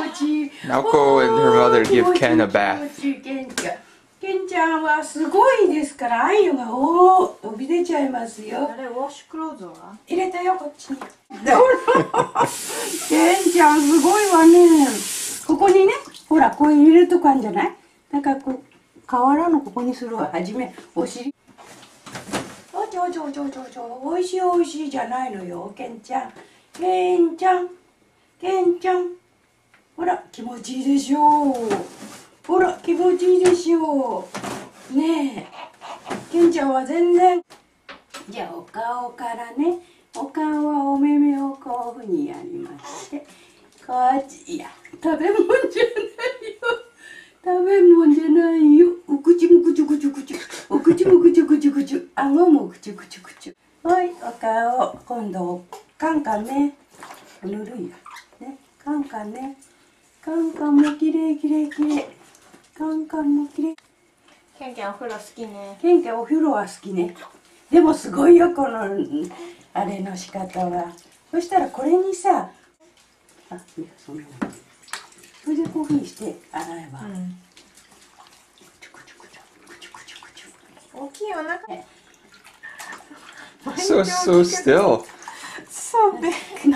持ちいい。Naoko and her mother give Ken a bath. ケンちゃんはすごいですから、あゆが飛び出ちゃいますよ。あれ、ウォッシュクローズは入れたよ、こっちに。ケンちゃんすごいわね。ここにね、ほら、こう入れるとこあるんじゃない？なんかこう、瓦のここにするわ。はじめ、お尻。おいしいおいしいじゃないのよ、ケンちゃん。ケンちゃん。ほら、気持ちいいでしょう。ほら、気持ちいいでしょう。ねえ。ケンちゃんは全然。じゃあ、お顔からね。お顔はお目目をこういうふうにやりまして。こっち、いや、食べ物じゃないよ。食べ物じゃないよ。お口もくちゅくちゅくちゅ。お口もくちゅくちゅくちゅ。顎もくちゅくちゅくちゅ。はい、お顔。今度、カンカンね。ぬるいよ。ね、カンカンね。カンカンもきれいきれいきれい。カンカンもきれい。ケンケンお風呂好きね。ケンケンお風呂は好きね。でもすごいよ、この、あれの仕方は。そしたらこれにさ、あ、いや、そんなの。それでこういうふうにして洗えば。大きいお腹。So still. So big. す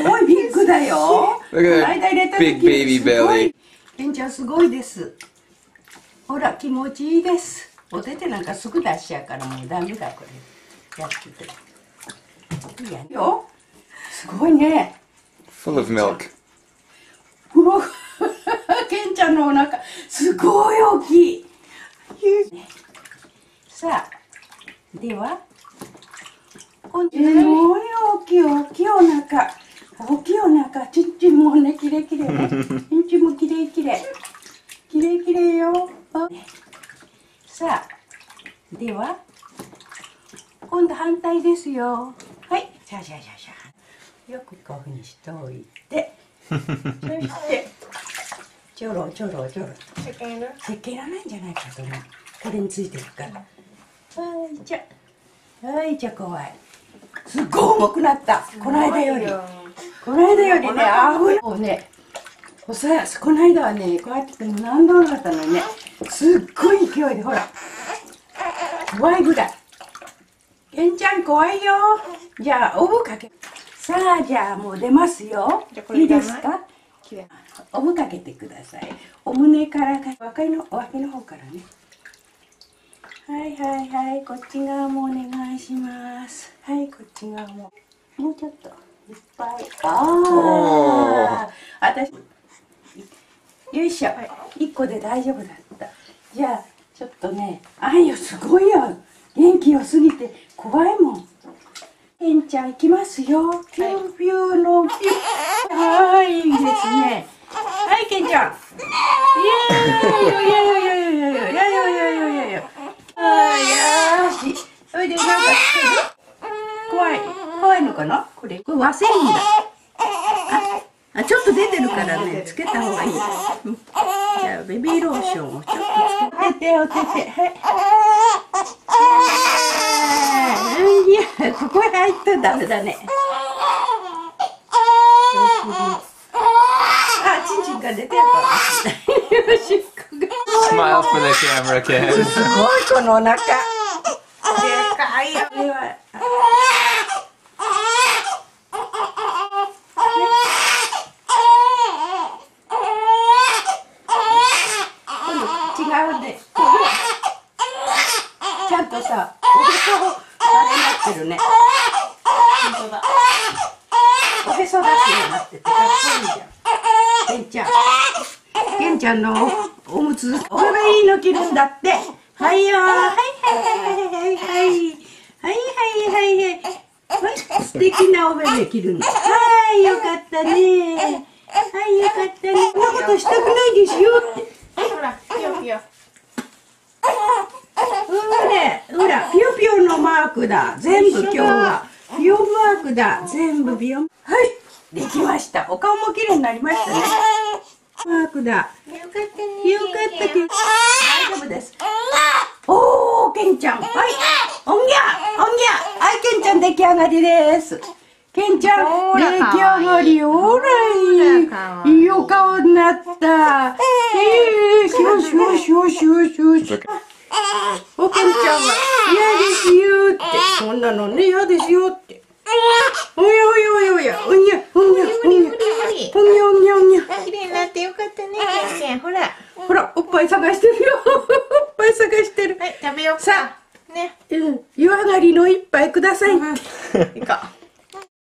ごいビッグだよ。 Look at that big baby belly. ケンちゃんすごいです。ほら、気持ちいいです。お手手なんかすぐ出しちゃうからもうダメだ、これ。やってて。いいやよ。すごいね。Full of milk. ケンちゃんのお腹、すごい大きい。さあ、では、すごい大きい大きいお腹。大きいお腹、ちんちんもね、きれいきれいね。ちんちんもきれいきれい。きれいきれいよ。さあ、では、今度反対ですよ。はい、シャシャシャシャ。よくこういうふうにしておいて。そして、ちょろちょろちょろ。石鹸いる？石鹸いらないんじゃないかと思う。これについてるから。はいじゃ。はいじゃ怖い。すっごい重くなった。この間より。この間よりね、危ない。もうね、この間はね、こうやってても何度もなかったのにね、すっごい勢いで、ほら。怖いぐらい。ケンちゃん怖いよ。じゃあ、オブかけ。さあ、じゃあもう出ますよ。いいですか？オブかけてください。お胸から脇の方からね。はいはいはい、こっち側もお願いします。はい、こっち側も。もうちょっといっぱい。ああ、私。よいしょ。1個で大丈夫だった。じゃあちょっとね、あんよすごいよ。元気よすぎて怖いもん。ケンちゃん行きますよ。ピューピューのピュー。はい、いいですね。はい、ケンちゃん。イエーイ。いや。よし。それでなんか怖いのかな？これワセリンだ。あ、ちょっと出てるからね、つけた方がいい。じゃあベビーローションをちょっとつけてお手手。いや、ここへ入ったらダメだね。あ、チンチンが出てるかも。よし、Smile for the camera, Ken. すごいこのお腹。でかいよ。違うね。ちゃんとさ、おへそをあれになってるね。本当だ。おへそだけになっててかっこいいじゃん。ケンちゃんのおむつ、おべべいいの着るんだって。はいよ。素敵なおべべ着るの。はい、よかったね。はい、よかったね。そんなことしたくないですよって。ほら、ピヨピヨ。ほら、ピヨピヨのマークだ。全部今日は。ピヨマークだ。全部ピヨ。はい、できました。お顔も綺麗になりましたね。マークだ。よかったね。よかったけど。大丈夫です。おー、ケンちゃん。はい。おんぎゃ。はい、ケンちゃん出来上がりです。ケンちゃん、出来上がり。ほら、いいお顔なった。よしよしよしよしよしよし。おかみちゃんは嫌ですよって。そんなのね、嫌ですよって。おやおやおやおや、おやおやおや。おにゃおにゃおにゃ。綺麗になってよかったね、ケンケン。ほら。ほら、おっぱい探してるよ。おっぱい探してる。はい、食べようか。さあ、ね。湯上がりの一杯ください。行こう。